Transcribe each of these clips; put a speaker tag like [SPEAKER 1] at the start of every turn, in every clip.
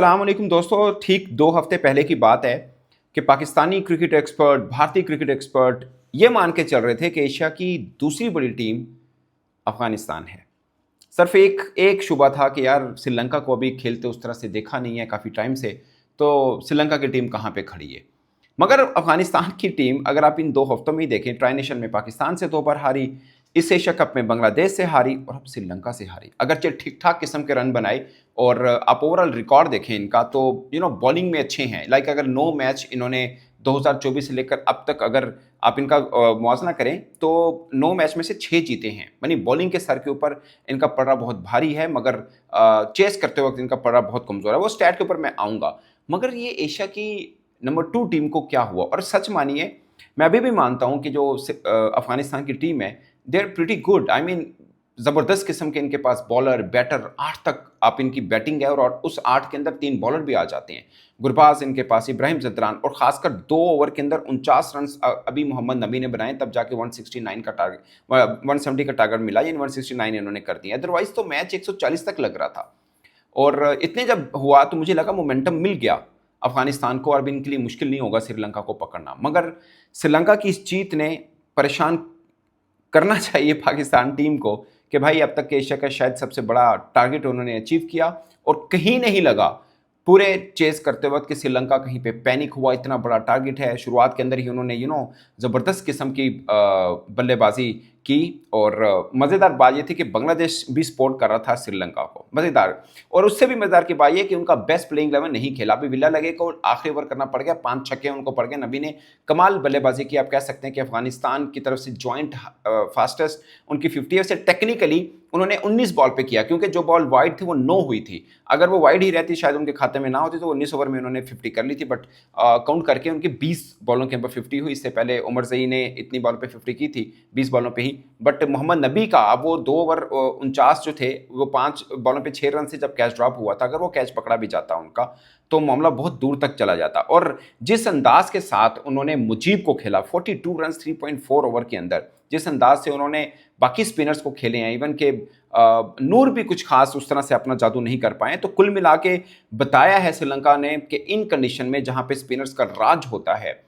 [SPEAKER 1] अस्सलामुअलैकुम दोस्तों, ठीक 2 हफ्ते पहले की बात है कि पाकिस्तानी क्रिकेट एक्सपर्ट, भारतीय क्रिकेट एक्सपर्ट ये मान के चल रहे थे कि एशिया की दूसरी बड़ी टीम अफगानिस्तान है। सिर्फ एक एक शुबा था कि यार श्रीलंका को अभी खेलते उस तरह से देखा नहीं है काफ़ी टाइम से, तो श्रीलंका की टीम कहाँ पे खड़ी है। मगर अफगानिस्तान की टीम अगर आप इन 2 हफ्तों में ही देखें, ट्राई नेशन में पाकिस्तान से 2 बार हारी, इस एशिया कप में बांग्लादेश से हारी और अब श्रीलंका से हारी। अगरचे ठीक-ठाक किस्म के रन बनाए और आप ओवरऑल रिकॉर्ड देखें इनका तो बॉलिंग में अच्छे हैं। लाइक अगर 9 मैच इन्होंने 2024 से लेकर अब तक अगर आप इनका मुआवजा करें तो 9 मैच में से 6 जीते हैं। यानी बॉलिंग के सर के ऊपर इनका पड़रा बहुत भारी है, मगर चेस करते वक्त इनका पड़रा बहुत कमज़ोर है। वो स्टैट के ऊपर मैं आऊँगा। मगर ये एशिया की नंबर 2 टीम को क्या हुआ? और सच मानिए, मैं अभी भी मानता हूँ कि जो अफ़गानिस्तान की टीम है, they are pretty good. I mean ज़बरदस्त किस्म के इनके पास बॉलर, बैटर 8 तक आप इनकी बैटिंग है और उस 8 के अंदर 3 बॉलर भी आ जाते हैं। गुरबाज इनके पास, इब्राहिम ज़दरान और ख़ासकर 2 ओवर के अंदर 49 रन्स अभी मोहम्मद नबी ने बनाए, तब जाके 169 का टारगेट 170 का टारगेट मिला, यानी 169 इन्होंने कर दिया। अदरवाइज़ तो मैच 140 तक लग रहा था और इतने जब हुआ तो मुझे लगा मोमेंटम मिल गया अफ़गानिस्तान को, और अब इनके लिए मुश्किल नहीं होगा श्रीलंका को पकड़ना। मगर श्रीलंका की इस जीत ने परेशान करना चाहिए पाकिस्तान टीम को कि भाई अब तक के एशिया का शायद सबसे बड़ा टारगेट उन्होंने अचीव किया और कहीं नहीं लगा पूरे चेस करते वक्त कि श्रीलंका कहीं पे पैनिक हुआ। इतना बड़ा टारगेट है, शुरुआत के अंदर ही उन्होंने ज़बरदस्त किस्म की बल्लेबाजी की और मज़ेदार बात ये थी कि बांग्लादेश भी सपोर्ट कर रहा था श्रीलंका को। मज़ेदार, और उससे भी मज़ेदार की बात ये कि उनका बेस्ट प्लेइंग 11 नहीं खेला। अभी विला लगे को आखिरी ओवर करना पड़ गया, 5 छक्के उनको पड़ गए। नबी ने कमाल बल्लेबाजी की। आप कह सकते हैं कि अफगानिस्तान की तरफ से जॉइंट फास्टेस्ट उनकी 50 है। टेक्निकली उन्होंने 19 बॉल पे किया क्योंकि जो बॉल वाइड थी वो 9 हुई थी। अगर वो वाइड ही रहती शायद उनके खाते में ना होती, तो 19 ओवर में उन्होंने 50 कर ली थी। बट काउंट करके उनकी 20 बॉलों के ऊपर 50 हुई। इससे पहले उमर जई ने इतनी बॉल पे 50 की थी, 20 बॉलों पे ही। बट मोहम्मद नबी का अब वो 2 ओवर 49 जो थे, वो 5 बॉलों पे 6 रन से जब कैच ड्रॉप हुआ था, अगर वो कैच पकड़ा भी जाता उनका तो मामला बहुत दूर तक चला जाता। और जिस अंदाज के साथ उन्होंने मुजीब को खेला, 42 रन 3.4 ओवर के अंदर, जिस अंदाज से उन्होंने बाकी स्पिनर्स को खेले हैं, इवन के नूर भी कुछ खास उस तरह से अपना जादू नहीं कर पाए, तो कुल मिला के बताया है श्रीलंका ने कि इन कंडीशन में जहां पे स्पिनर्स का राज होता है,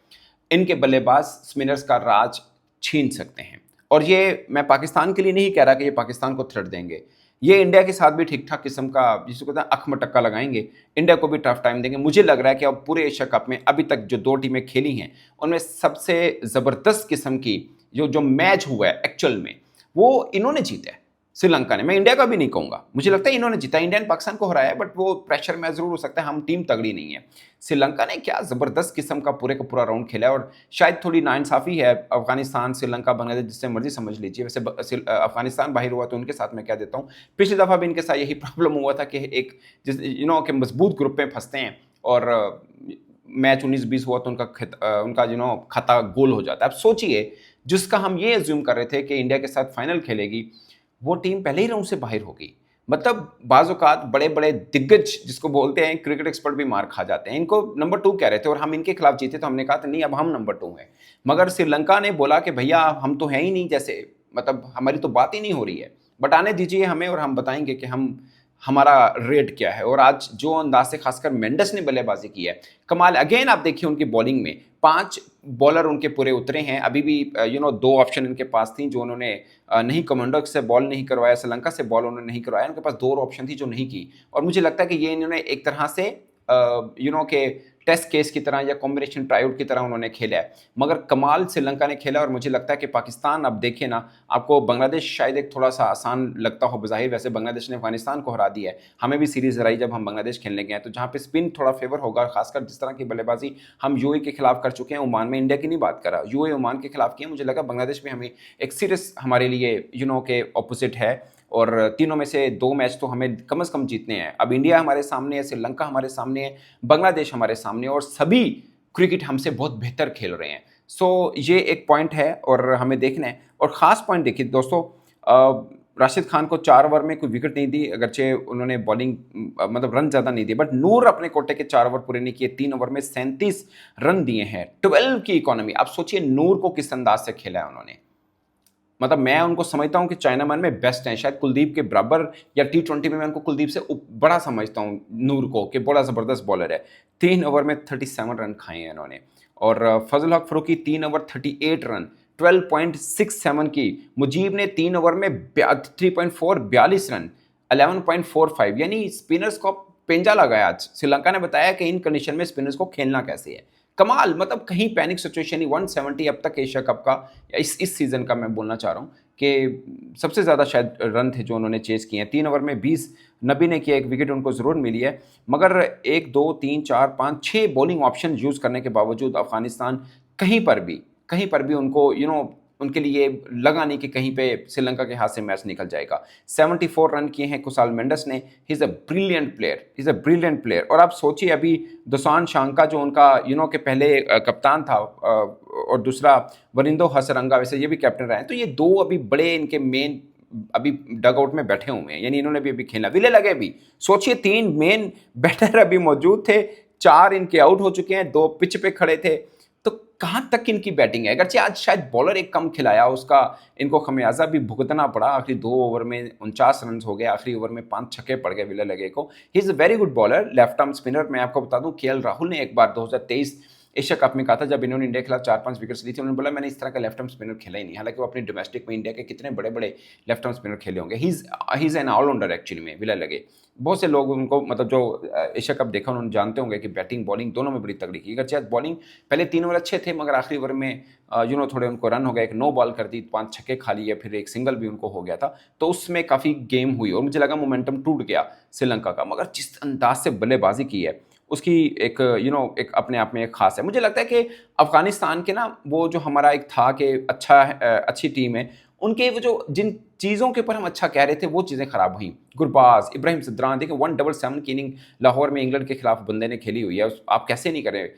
[SPEAKER 1] इनके बल्लेबाज स्पिनर्स का राज छीन सकते हैं। और ये मैं पाकिस्तान के लिए नहीं कह रहा कि ये पाकिस्तान को थ्रेट देंगे, ये इंडिया के साथ भी ठीक ठाक किस्म का, जिसको कहते हैं अख मटक्का लगाएंगे, इंडिया को भी टफ टाइम देंगे। मुझे लग रहा है कि अब पूरे एशिया कप में अभी तक जो 2 टीमें खेली हैं उनमें सबसे ज़बरदस्त किस्म की जो मैच हुआ है एक्चुअल में, वो इन्होंने जीता है श्रीलंका ने। मैं इंडिया का भी नहीं कहूँगा, मुझे लगता है इन्होंने जीता। इंडिया ने पाकिस्तान को हराया, बट वो प्रेशर में ज़रूर हो सकता है, हम टीम तगड़ी नहीं है। श्रीलंका ने क्या ज़बरदस्त किस्म का पूरे का पूरा राउंड खेला है। और शायद थोड़ी नाइंसाफ़ी है अफगानिस्तान, श्रीलंका, बांग्लादेश, जिससे मर्जी समझ लीजिए। वैसे अफगानिस्तान बाहर हुआ तो उनके साथ मैं क्या देता हूँ, पिछली दफ़ा भी इनके साथ यही प्रॉब्लम हुआ था कि एक जिस कि मजबूत ग्रुप में फंसते हैं और मैच 19-20 हुआ तो उनका खाता गोल हो जाता है। अब सोचिए, जिसका हम ये एज्यूम कर रहे थे कि इंडिया के साथ फाइनल खेलेगी, वो टीम पहले ही राउंड से बाहर होगी। मतलब बाज़ औक़ात बड़े-बड़े दिग्गज जिसको बोलते हैं, क्रिकेट एक्सपर्ट भी मार खा जाते हैं। इनको नंबर 2 कह रहे थे और हम इनके खिलाफ जीते तो हमने कहा था नहीं, अब हम नंबर 2 हैं। मगर श्रीलंका ने बोला कि भैया हम तो हैं ही नहीं, जैसे मतलब हमारी तो बात ही नहीं हो रही है, बट आने दीजिए हमें और हम बताएंगे कि हमारा रेट क्या है। और आज जो अंदाज से खासकर मेंडस ने बल्लेबाजी की है, कमाल। अगेन आप देखिए उनकी बॉलिंग में 5 बॉलर उनके पूरे उतरे हैं। अभी भी 2 ऑप्शन इनके पास थी जो उन्होंने नहीं, कमांडो से बॉल नहीं करवाया, श्रीलंका से बॉल उन्होंने नहीं करवाया। उनके पास 2 ऑप्शन थी जो नहीं की। और मुझे लगता है कि ये इन्होंने एक तरह से के टेस्ट केस की तरह या कॉम्बिनेशन ट्राईआउट की तरह उन्होंने खेला है। मगर कमाल श्रीलंका ने खेला। और मुझे लगता है कि पाकिस्तान, अब देखिए ना, आपको बांग्लादेश शायद एक थोड़ा सा आसान लगता हो बज़ाहिर, वैसे बांग्लादेश ने अफगानिस्तान को हरा दिया है। हमें भी सीरीज़ हराई जब हम बांग्लादेश खेलने गए हैं, तो जहाँ पे स्पिन थोड़ा फेवर होगा, खासकर जिस तरह की बल्लेबाजी हम यूएई के खिलाफ कर चुके हैं, ओमान में, इंडिया की नहीं बात कर रहा, यूएई ओमान के खिलाफ किए, मुझे लगा बांग्लादेश में हमें एक सीरियस हमारे लिए के ऑपोजिट है। और तीनों में से 2 मैच तो हमें कम से कम जीतने हैं। अब इंडिया हमारे सामने है, श्रीलंका हमारे सामने है, बांग्लादेश हमारे सामने है, और सभी क्रिकेट हमसे बहुत बेहतर खेल रहे हैं। सो ये एक पॉइंट है और हमें देखना है। और ख़ास पॉइंट देखिए दोस्तों, राशिद खान को 4 ओवर में कोई विकेट नहीं दी, अगरचे उन्होंने बॉलिंग मतलब रन ज़्यादा नहीं दिए, बट नूर अपने कोटे के 4 ओवर पूरे नहीं किए, 3 ओवर में 37 रन दिए हैं, 12 की इकॉनमी। आप सोचिए नूर को किस अंदाज से खेला है उन्होंने। मतलब मैं उनको समझता हूं कि चाइना मैन में बेस्ट हैं, शायद कुलदीप के बराबर, या T20 में मैं उनको कुलदीप से बड़ा समझता हूं नूर को, कि बड़ा ज़बरदस्त बॉलर है। 3 ओवर में 37 रन खाए हैं इन्होंने। और फजल हक फ़ारूकी 3 ओवर 38 रन, 12.67 की। मुजीब ने 3 ओवर में 3.4 42 रन, 11.45, यानी स्पिनर्स को पेंजा लगाया आज। श्रीलंका ने बताया कि इन कंडीशन में स्पिनर्स को खेलना कैसे है। कमाल, मतलब कहीं पैनिक सिचुएशन नहीं। 170 अब तक एशिया कप का, या इस सीजन का मैं बोलना चाह रहा हूँ, कि सबसे ज़्यादा शायद रन थे जो उन्होंने चेज किए हैं। 3 ओवर में 20 नबी ने किया, एक विकेट उनको ज़रूर मिली है, मगर 1 2 3 4 5 6 बॉलिंग ऑप्शन यूज़ करने के बावजूद अफगानिस्तान कहीं पर भी उनको उनके लिए लगा नहीं कि कहीं पे श्रीलंका के हाथ से मैच निकल जाएगा। 74 रन किए हैं कुसाल मेंडस ने। He is a brilliant player. और आप सोचिए, अभी दुसान शांका जो उनका के पहले कप्तान था, और दूसरा वरिंदो हसरंगा, वैसे ये भी कैप्टन रहे हैं, तो ये दो अभी बड़े इनके मेन अभी डगआउट में बैठे हुए हैं, यानी इन्होंने भी अभी खेला। विले लगे भी, सोचिए 3 मेन बैटर अभी मौजूद थे, 4 इनके आउट हो चुके हैं, 2 पिच पे खड़े थे। तो कहां तक इनकी बैटिंग है? अगरचे आज शायद बॉलर एक कम खिलाया, उसका इनको खमियाजा भी भुगतना पड़ा। आखिरी 2 ओवर में 49 रन हो गए, आखिरी ओवर में 5 छक्के पड़ गए विले लगे को। He is a very good bowler, left arm spinner. मैं आपको बता दूं, केएल राहुल ने एक बार 2023 एशिया कप में कहा था, जब इन्होंने इंडिया के खिलाफ 4-5 विकेट्स ली थी, उन्होंने बोला मैंने इस तरह का लेफ्ट आर्म स्पिनर खेला ही नहीं। हालांकि वो अपनी डोमेस्टिक में इंडिया के कितने बड़े बड़े लेफ्ट आर्म स्पिनर खेले होंगे। He is an allrounder actually में, विले लगे। बहुत से लोग उनको, मतलब जो एशिया कप देखा उन्होंने जानते होंगे कि बैटिंग बॉलिंग दोनों में बड़ी तगड़ी की। अगर शायद बॉलिंग पहले 3 ओवर अच्छे थे, मगर आखिरी ओवर में थोड़े उनको रन हो गए, एक नो बॉल कर दी, 5 छक्के खा लिए, फिर एक सिंगल भी उनको हो गया था, तो उसमें काफ़ी गेम हुई और मुझे लगा मोमेंटम टूट गया श्रीलंका का। मगर जिस अंदाज से बल्लेबाजी की है उसकी एक एक अपने आप में एक खास है। मुझे लगता है कि अफगानिस्तान के ना, वो जो हमारा एक था कि अच्छी टीम है, उनके वो जो जिन चीज़ों के ऊपर हम अच्छा कह रहे थे वो चीज़ें खराब हुई। गुरबाज, इब्राहिम सदरान, देखिए 177 की इनिंग लाहौर में इंग्लैंड के खिलाफ बंदे ने खेली हुई है, आप कैसे नहीं करें,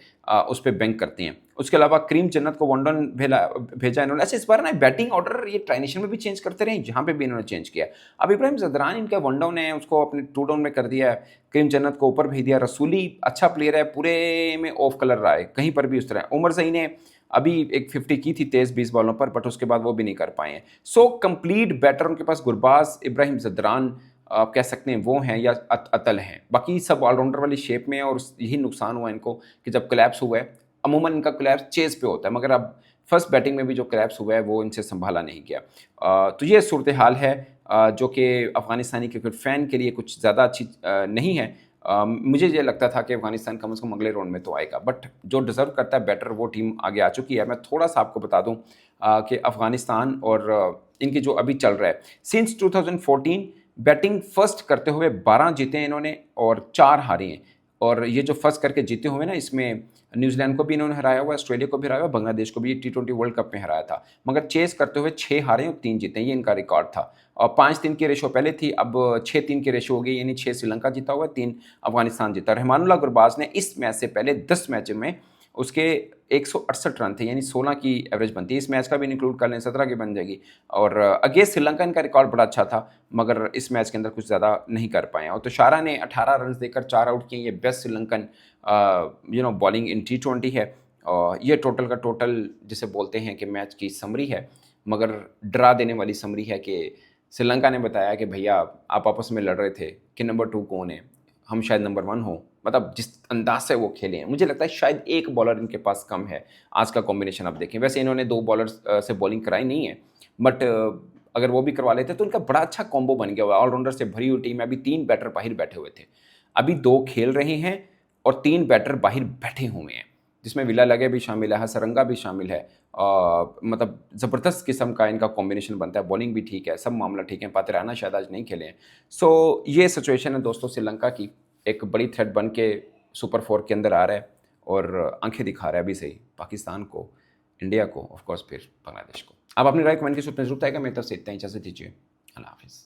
[SPEAKER 1] उस पर बैंक करते हैं। उसके अलावा करीम जन्नत को वन डाउन भेजा इन्होंने। अच्छा, इस बार ना बैटिंग ऑर्डर ये ट्राई नेशन में भी चेंज करते रहे, जहाँ पे भी इन्होंने चेंज किया। अब इब्राहिम सदरान इनका वन डाउन है, उसको अपने 2 डाउन में कर दिया है। करीम जन्नत को ऊपर भेज दिया। रसूली अच्छा प्लेयर है, पूरे में ऑफ कलर रहा है, कहीं पर भी उस तरह। उमर सही ने अभी एक 50 की थी 23-20 बॉलों पर, बट उसके बाद वो भी नहीं कर पाए हैं। सो कंप्लीट बैटर उनके पास गुरबाज, इब्राहिम जदरान आप कह सकते हैं वो हैं, या अतल हैं। बाकी सब ऑलराउंडर वाली शेप में हैं, और यही नुकसान हुआ इनको कि जब कोलैप्स हुआ है, अमूमन इनका कोलैप्स चेज पे होता है, मगर अब फर्स्ट बैटिंग में भी जो कोलैप्स हुआ है वो इनसे संभाला नहीं गया। तो ये सूरत हाल है, जो कि अफगानिस्तानी क्रिकेट फ़ैन के लिए कुछ ज़्यादा अच्छी नहीं है। मुझे ये लगता था कि अफगानिस्तान कम से कम अगले राउंड में तो आएगा, बट जो डिज़र्व करता है बेटर, वो टीम आगे आ चुकी है। मैं थोड़ा सा आपको बता दूं कि अफगानिस्तान और इनकी जो अभी चल रहा है, सिंस 2014 बैटिंग फर्स्ट करते हुए 12 जीते हैं इन्होंने और 4 हारे हैं। और ये जो फर्स्ट करके जीते हुए ना, इसमें न्यूजीलैंड को भी इन्होंने हराया हुआ, ऑस्ट्रेलिया को भी हराया हुआ, बांग्लादेश को भी T20 वर्ल्ड कप में हराया था। मगर चेस करते हुए 6 हारे और 3 जीते, ये इनका रिकॉर्ड था। और 5-3 की रेशो पहले थी, अब 6-3 की रेशो हो गई, यानी 6 श्रीलंका जीता हुआ, 3 अफगानिस्तान जीता। रहमानुल्लाह गुरबाज ने इस मैच से पहले 10 मैचों में उसके 168 रन थे, यानी 16 की एवरेज बनती है। इस मैच का भी इंक्लूड कर लें, 17 की बन जाएगी। और अगेंस्ट श्रीलंका इनका रिकॉर्ड बड़ा अच्छा था, मगर इस मैच के अंदर कुछ ज़्यादा नहीं कर पाए। और तुषारा ने 18 रन देकर 4 आउट किए। ये बेस्ट श्रीलंकन बॉलिंग इन T20 है। और ये टोटल का टोटल जिसे बोलते हैं कि मैच की समरी है, मगर डरा देने वाली समरी है कि श्रीलंका ने बताया कि भैया आप आपस में लड़ रहे थे कि नंबर 2 कौन है, हम शायद नंबर 1 हो। मतलब जिस अंदाज से वो खेले हैं, मुझे लगता है शायद एक बॉलर इनके पास कम है। आज का कॉम्बिनेशन आप देखें, वैसे इन्होंने 2 बॉलर्स से बॉलिंग कराई नहीं है, बट अगर वो भी करवा लेते तो इनका बड़ा अच्छा कॉम्बो बन गया हुआ। ऑलराउंडर से भरी हुई टीम है। अभी 3 बैटर बाहर बैठे हुए थे, अभी 2 खेल रहे हैं और 3 बैटर बाहर बैठे हुए हैं, जिसमें विला लगे भी शामिल है, हसरंगा भी शामिल है। मतलब ज़बरदस्त किस्म का इनका कॉम्बिनेशन बनता है। बॉलिंग भी ठीक है, सब मामला ठीक है। पातिराना शायद आज नहीं खेले हैं। सो ये सिचुएशन है दोस्तों, श्रीलंका की एक बड़ी थ्रेट बन के सुपर 4 के अंदर आ रहा है और आंखें दिखा रहा है अभी से ही पाकिस्तान को, इंडिया को, ऑफकोर्स फिर बांग्लादेश को। आप अपनी राय कमेंट के सूत्र में जरूर आएगा। मेरी तरफ से इतना ही, इजाज़त दीजिए। अल्लाह हाफिज़।